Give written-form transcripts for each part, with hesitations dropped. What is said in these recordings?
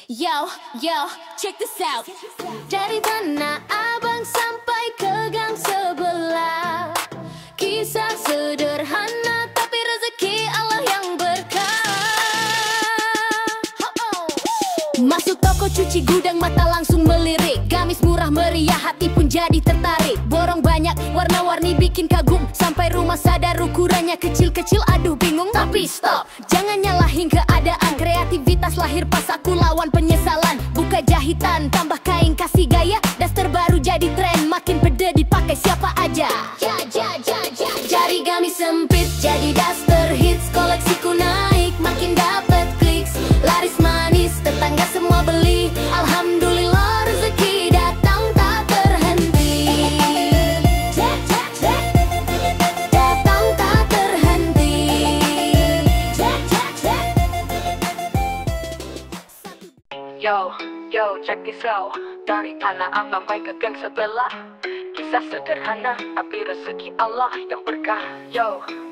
Yo, yo, check this out. Dari Tanah Abang sampai ke gang sebelah, kisah sederhana tapi rezeki Allah yang berkah. Masuk toko cuci gudang mata langsung melirik, gamis murah meriah hati pun jadi tertarik. Borong banyak warna-warni bikin kagum, sampai rumah sadar ukurannya kecil-kecil. Aduh bingung tapi stop, jangan nyalahin keadaan. Kreativitas lahir pas aku lawan penyesalan. Buka jahitan, tambah kain, kasih gaya. Daster baru jadi tren, makin pede dipakai siapa aja. Jari gamis sempit jadi daster hits, koleksiku naik makin dapet kliks. Laris manis tetangga semua beli, alhamdulillah rezeki datang tak terhenti. Datang tak terhenti. Yo, check this out. Dari Tanah Abang sampai ke gang sebelah, kisah sederhana tapi rezeki Allah yang berkah.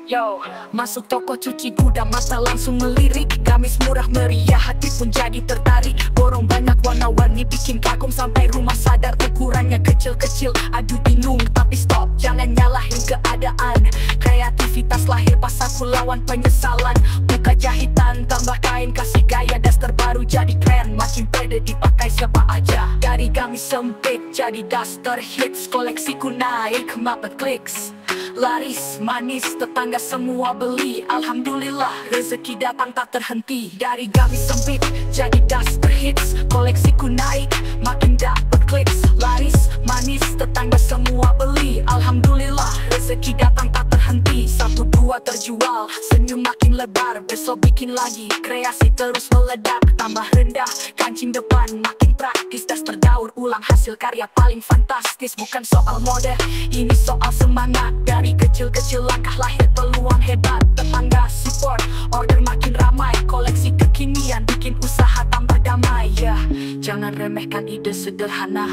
Yo, masuk toko cuci gudang mata langsung melirik, gamis murah meriah hati pun jadi tertarik. Borong banyak warna-warni bikin kagum, sampai rumah sadar ukurannya kecil-kecil. Aduh bingung tapi stop, jangan nyalahin keadaan. Kreativitas lahir pas aku lawan penyesalan. Buka jahitan, tambah kain, kasih gaya. Daster baru jadi keren, makin pede dipakai siapa aja. Dari gamis sempit jadi daster hits, koleksiku naik mapet kliks. Laris manis tetangga semua beli, alhamdulillah rezeki datang tak terhenti. Dari gamis sempit jadi daster hits, koleksiku naik makin dapet kliks. Laris manis tetangga semua beli, alhamdulillah rezeki datang tak terhenti. 1, 2 terjual, senyum makin lebar, besok bikin lagi. Kreasi terus meledak, tambah rendah kancing depan makin praktis. Daster daur ulang hasil karya paling fantastis. Bukan soal mode, ini soal semangat. Dari kecil-kecil langkah lahir peluang hebat. Tetangga support, order makin ramai. Koleksi kekinian bikin usaha tambah damai. Jangan remehkan ide sederhana,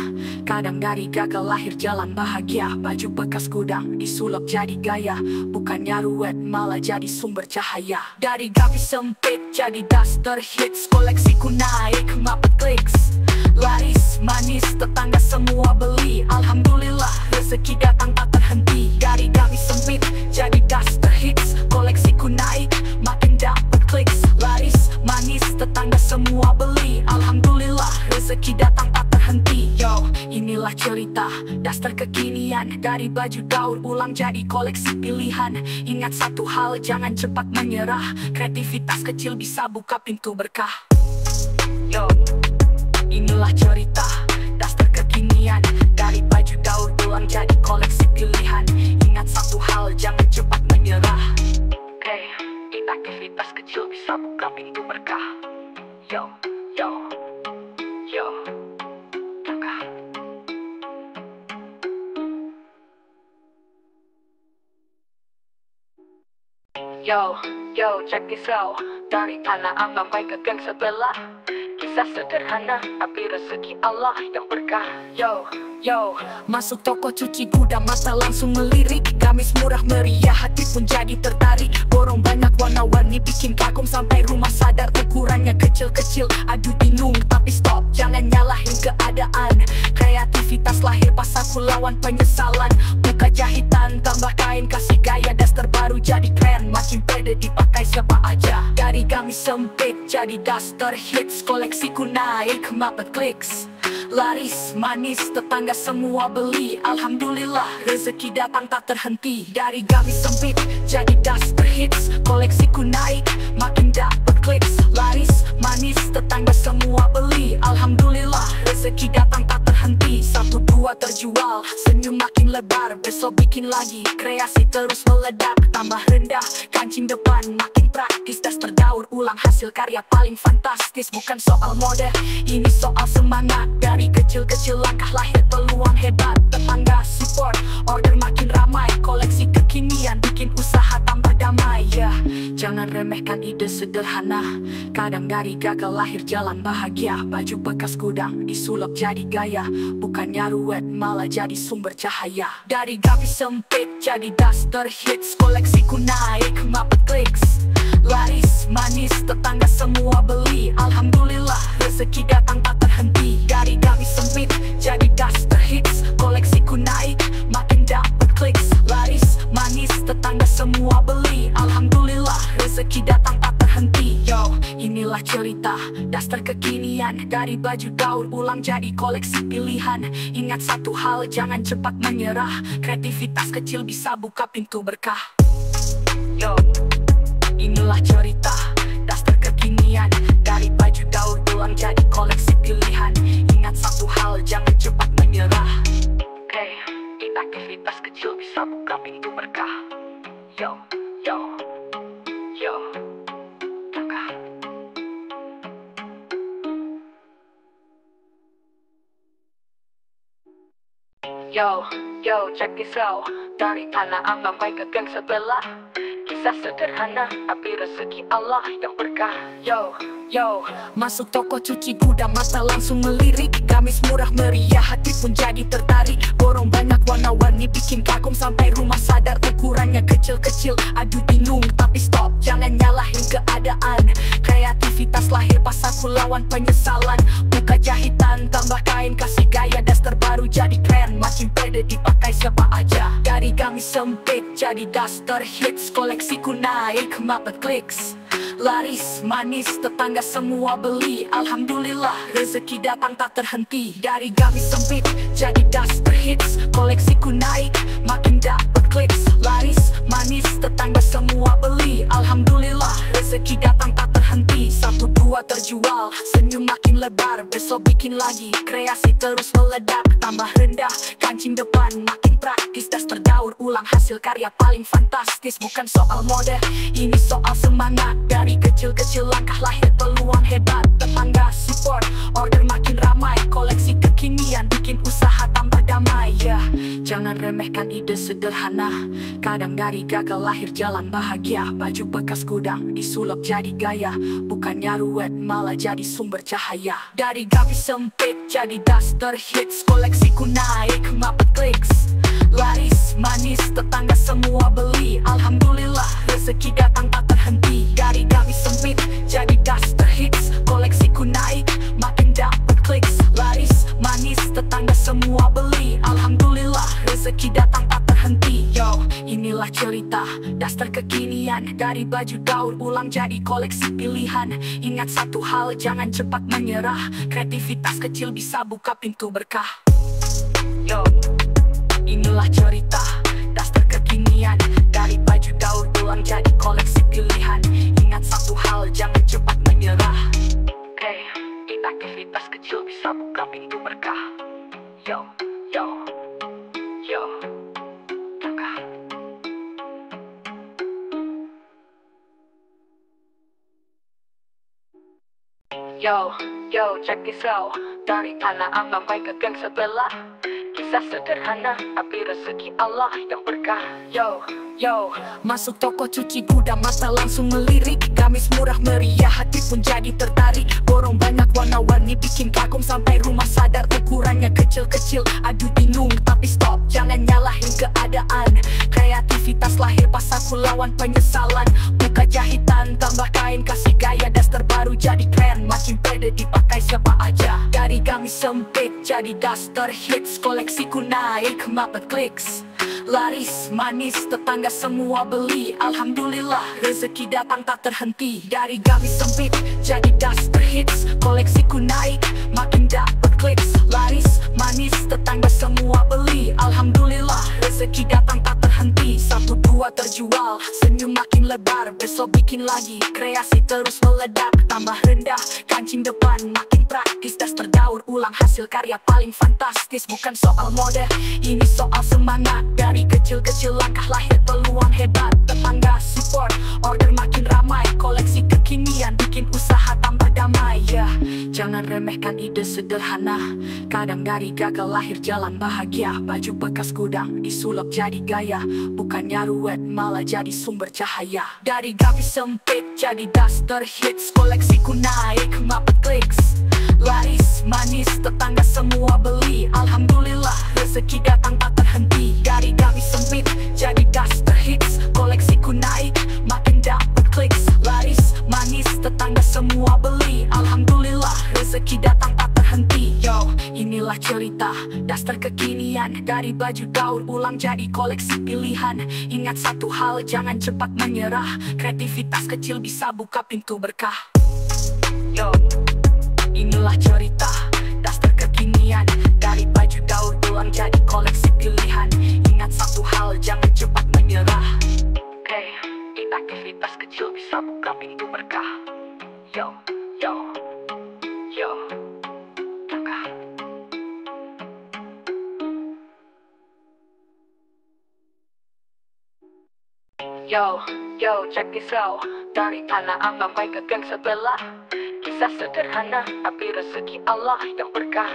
kadang dari gagal lahir jalan bahagia. Baju bekas gudang disulap jadi gaya, bukannya ruwet malah jadi sumber cahaya. Dari gamis sempit jadi daster hits, koleksiku naik mapet kliks. Laris manis tetangga semua beli, alhamdulillah rezeki datang tak terhenti. Dari gamis sempit jadi daster hits, koleksiku naik makin dapet kliks. Laris manis tetangga semua beli, alhamdulillah rezeki datang tak terhenti. Yo, inilah cerita daster kekinian, dari baju daur ulang jadi koleksi pilihan. Ingat satu hal, jangan cepat menyerah, kreativitas kecil bisa buka pintu berkah. Yo, inilah cerita daster kekinian, dari baju daur ulang jadi koleksi pilihan. Ingat satu hal, jangan cepat menyerah. Aktivitas kecil bisa buka pintu berkah. Yo, berkah. Yo, check this out. Dari Tanah Abang sampai ke gang sebelah, kisah sederhana tapi rezeki Allah yang berkah. Yo, masuk toko cuci gudang mata langsung melirik, gamis murah meriah hati pun jadi tertarik. Borong banyak warna-warni bikin kagum, sampai rumah sadar ukurannya kecil-kecil. Aduh bingung tapi stop, jangan nyalahin keadaan. Kreativitas lahir pas aku lawan penyesalan. Buka jahitan, tambah kain, kasih gaya. Daster baru jadi keren, makin pede dipakai siapa aja. Dari gamis sempit jadi daster hits, koleksiku naik mapet kliks. Laris manis tetangga semua beli, alhamdulillah rezeki datang tak terhenti. Dari gamis sempit jadi daster hits, koleksiku naik makin dapet kliks. Laris manis tetangga semua beli, alhamdulillah rezeki datang tak terhenti. 1, 2 terjual, senyum makin lebar, besok bikin lagi. Kreasi terus meledak, tambah rendah kancing depan makin praktis. Daster daur ulang hasil karya paling fantastis. Bukan soal mode, ini soal semangat. Dari kecil-kecil langkah lahir peluang hebat. Tetangga support, order makin ramai. Koleksi kekinian bikin usaha tambah damai. Jangan remehkan ide sederhana, kadang dari gagal lahir jalan bahagia. Baju bekas gudang disulap jadi gaya, bukannya ruwet malah jadi sumber cahaya. Dari gamis sempit jadi daster hits, koleksiku naik mapet kliks. Laris manis tetangga semua beli, alhamdulillah rezeki datang daster kekinian. Dari baju daur ulang jadi koleksi pilihan. Ingat satu hal, jangan cepat menyerah. Kreativitas kecil bisa buka pintu berkah. Yo, inilah cerita daster kekinian. Dari baju daur ulang jadi koleksi pilihan. Ingat satu hal, jangan cepat menyerah. Aktivitas kecil bisa buka pintu berkah. Yo, yo, yo, berkah. Yo, check this out. Dari tanah abang baik ke gang sebelah. Kisah sederhana, tapi rezeki Allah yang berkah. Yo, masuk toko cuci gudang, mata langsung melirik. Gamis murah meriah, hati pun jadi tertarik. Borong banyak warna-warni, bikin kagum sampai rumah sadar ukurannya kecil-kecil. Aduh bingung, tapi stop, jangan nyalahin keadaan. Kreativitas lahir pas aku lawan penyesalan. Buka jahitan, tambah kain, kasih gaya daster baru jadi keren. Makin pede dipakai siapa aja. Dari gamis sempit jadi daster hits. Koleksiku naik, mapet kliks. Laris, manis, tetangga semua beli. Alhamdulillah, rezeki datang tak terhenti. Dari gamis sempit jadi daster hits. Koleksiku naik, makin dapet kliks. Laris, manis, tetangga semua beli. Alhamdulillah, rezeki datang tak terhenti. Satu dua terjual, senyum makin lebar. Besok bikin lagi, kreasi terus meledak. Tambah rendah, kancing depan makin praktis. Daster daur ulang, hasil karya paling fantastis. Bukan soal mode, ini soal semangat. Dari kecil-kecil langkah lahir peluang hebat. Tetangga support, order makin ramai. Koleksi kekinian bikin usaha tambah damai. Ya, jangan remehkan ide sederhana. Kadang dari gagal lahir jalan bahagia. Baju bekas gudang disulap jadi gaya. Bukannya ruwet, malah jadi sumber cahaya. Dari gamis sempit jadi daster hits. Koleksiku naik, mapet kliks. Laris, manis, tetangga semua beli. Alhamdulillah, rezeki datang tak terhenti. Dari gamis sempit jadi daster hits. Koleksiku naik, makin dapet kliks. Laris, manis, tetangga semua beli. Alhamdulillah, rezeki datang tak terhenti. Yo, inilah cerita daster kekinian. Dari baju daur ulang jadi koleksi pilihan. Ingat satu hal, jangan cepat menyerah. Kreativitas kecil bisa buka pintu berkah. Yo, inilah cerita daster kekinian. Dari baju daur ulang jadi koleksi pilihan. Ingat satu hal, jangan cepat menyerah. Aktivitas kecil bisa buka pintu berkah. Yo, berkah. Yo, check this out. Dari tanah abang baik ke gang sebelah. Kisah sederhana, tapi rezeki Allah yang berkah. Yo, masuk toko cuci gudang, mata langsung melirik. Gamis murah meriah, hati pun jadi tertarik. Borong banyak warna-warni, bikin kagum sampai rumah sadar ukurannya kecil-kecil. Aduh bingung, tapi stop, jangan nyalahin keadaan. Kreativitas lahir pas aku lawan penyesalan. Buka jahitan, tambah kain, kasih gaya daster baru jadi keren. Makin pede dipakai siapa aja. Dari gamis sempit jadi daster hits. Koleksiku naik, mapet kliks. Laris, manis, tetangga semua beli. Alhamdulillah, rezeki datang tak terhenti. Dari gamis sempit jadi daster hits. Koleksiku naik, makin dapet kliks. Laris, manis, tetangga semua beli. Alhamdulillah, rezeki datang tak terhenti. Satu dua terjual, senyum makin lebar. Besok bikin lagi, kreasi terus meledak. Tambah rendah, kancing depan makin praktis. Daster daur ulang, hasil karya paling fantastis. Bukan soal mode, ini soal semangat. Dari kecil-kecil langkah lahir peluang hebat. Tetangga support, order makin ramai. Koleksi kekinian bikin usaha tambah damai. Ya, jangan remehkan ide sederhana. Kadang dari gagal lahir jalan bahagia. Baju bekas gudang disulap jadi gaya. Bukannya ruwet, malah jadi sumber cahaya. Dari gamis sempit jadi daster hits. Koleksiku naik, mapet kliks. Laris, manis, tetangga semua beli. Alhamdulillah, rezeki datang tak terhenti. Dari gamis sempit jadi daster hits. Koleksiku naik, makin dapet kliks. Laris, manis, tetangga semua beli. Alhamdulillah, rezeki datang tak terhenti. Yo, inilah cerita daster kekinian. Dari baju daur ulang jadi koleksi pilihan. Ingat satu hal, jangan cepat menyerah. Kreativitas kecil bisa buka pintu berkah. Yo, yo, langkah. Yo, check this out. Dari anak sampai ke geng sebelah. Kisah sederhana, tapi rezeki Allah yang berkah.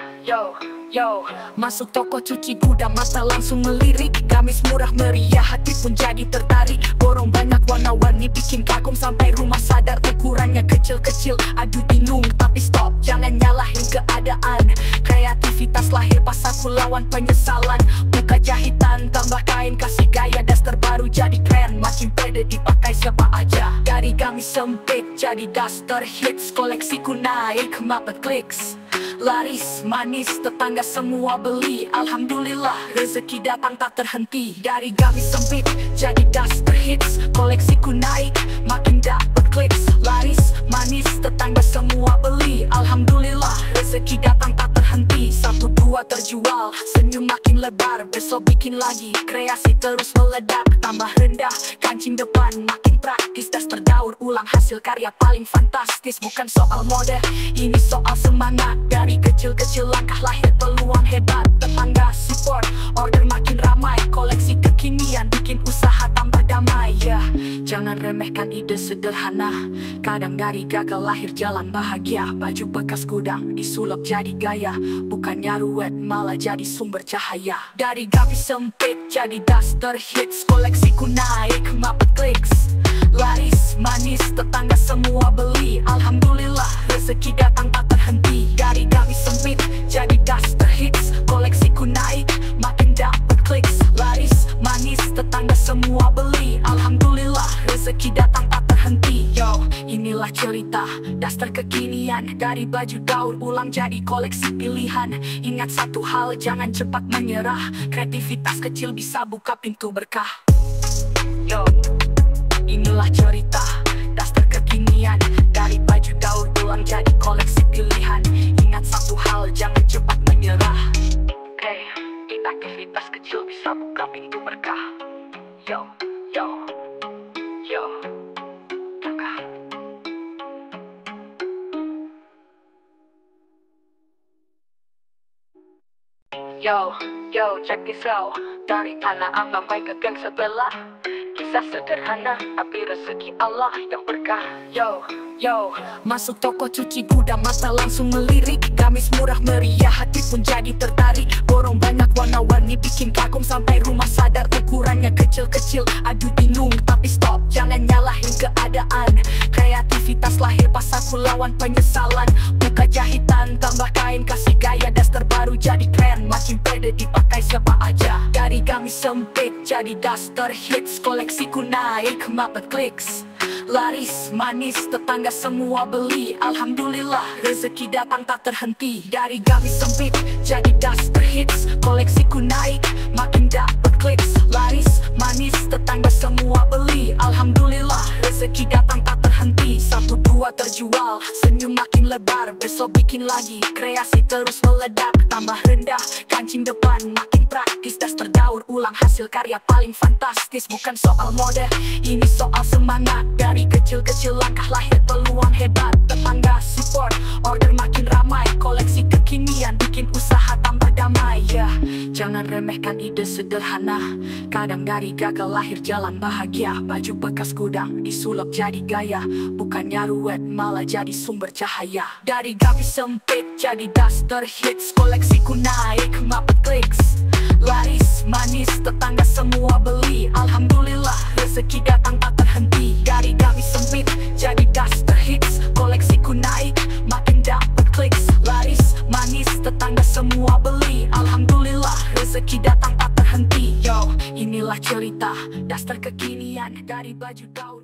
Yo, masuk toko cuci gudang, mata langsung melirik. Gamis murah meriah, hati pun jadi tertarik. Borong banyak warna-warni, bikin kagum sampai rumah sadar ukurannya kecil-kecil. Aduh bingung, tapi stop, jangan nyalahin keadaan. Kreativitas lahir pas aku lawan penyesalan. Buka jahitan, tambah kain, kasih gaya daster baru jadi keren. Makin pede dipakai siapa aja. Dari gamis sempit jadi daster hits, koleksiku naik mapet kliks. Laris, manis, tetangga semua beli. Alhamdulillah, rezeki datang tak terhenti. Dari gamis sempit jadi duster hits, koleksiku naik, makin dapet kliks. Laris, manis, tetangga semua beli. Alhamdulillah, rezeki datang tak terhenti. 1, 2 terjual, senyum makin lebar. Besok bikin lagi, kreasi terus meledak. Tambah rendah, kancing depan makin praktis. Daster daur ulang, hasil karya paling fantastis. Bukan soal mode, ini soal semangat. Dari kecil-kecil langkah lahir peluang hebat. Tetangga support, order makin ramai. Koleksi kekinian, bikin usaha tambah damai. Jangan remehkan ide sederhana. Kadang dari gagal lahir jalan bahagia. Baju bekas gudang disulap jadi gaya. Bukannya ruwet, malah jadi sumber cahaya. Dari gamis sempit jadi duster hits, koleksiku naik mapet kliks. Laris, manis, tetangga semua beli. Alhamdulillah, rezeki datang tak terhenti. Dari gamis sempit jadi duster hits, koleksiku naik, makin dapet kliks. Laris, manis, tetangga semua beli. Alhamdulillah, rezeki datang tak terhenti. Yo, inilah cerita daster kekinian. Dari baju daur ulang jadi koleksi pilihan. Ingat satu hal, jangan cepat menyerah. Kreativitas kecil bisa buka pintu berkah. Yo, inilah cerita daster kekinian. Dari baju daur ulang jadi koleksi pilihan. Ingat satu hal, jangan cepat menyerah. Aktivitas kecil bisa buka pintu berkah. Yo, langkah. Yo, check this out. Dari anak sampai ke geng sebelah. Kisah sederhana, tapi rezeki Allah yang berkah. Yo, masuk toko cuci gudang, mata langsung melirik. Gamis murah meriah, hati pun jadi tertarik. Borong banyak warna-warni, bikin kagum sampai rumah sadar ukurannya kecil-kecil. Aduh bingung, tapi stop, jangan nyalahin keadaan. Kreativitas lahir pas aku lawan penyesalan. Buka jahitan, tambah kain, kasih gaya daster baru jadi keren. Makin pede dipakai siapa aja. Dari gamis sempit jadi duster hits, koleksiku naik mapet kliks. Laris, manis, tetangga semua beli. Alhamdulillah, rezeki datang tak terhenti. Dari gamis sempit jadi duster hits, koleksiku naik, makin dapet kliks. Laris, manis, tetangga semua beli. Alhamdulillah, rezeki datang tak terhenti. 1, 2 terjual, senyum makin lebar. Besok bikin lagi, kreasi terus meledak. Tambah rendah, kancing depan makin praktis. Daster daur ulang, hasil karya paling fantastis. Bukan soal mode, ini soal semangat. Dari kecil-kecil langkah lahir peluang hebat. Tetangga support, order makin ramai. Koleksi kekinian, bikin usaha tambah damai. Jangan remehkan ide sederhana. Kadang dari gagal lahir jalan bahagia. Baju bekas gudang disulap jadi gaya. Bukannya ruwet, malah jadi sumber cahaya. Dari gamis sempit jadi duster hits, koleksiku naik mapet kliks. Laris, manis, tetangga semua beli. Alhamdulillah, rezeki datang tak terhenti. Dari gamis sempit jadi duster hits, koleksiku naik, makin dapet kliks. Laris, manis, tetangga semua beli. Alhamdulillah, rezeki datang tak terhenti. Yo, inilah cerita daster kekinian. Dari baju daur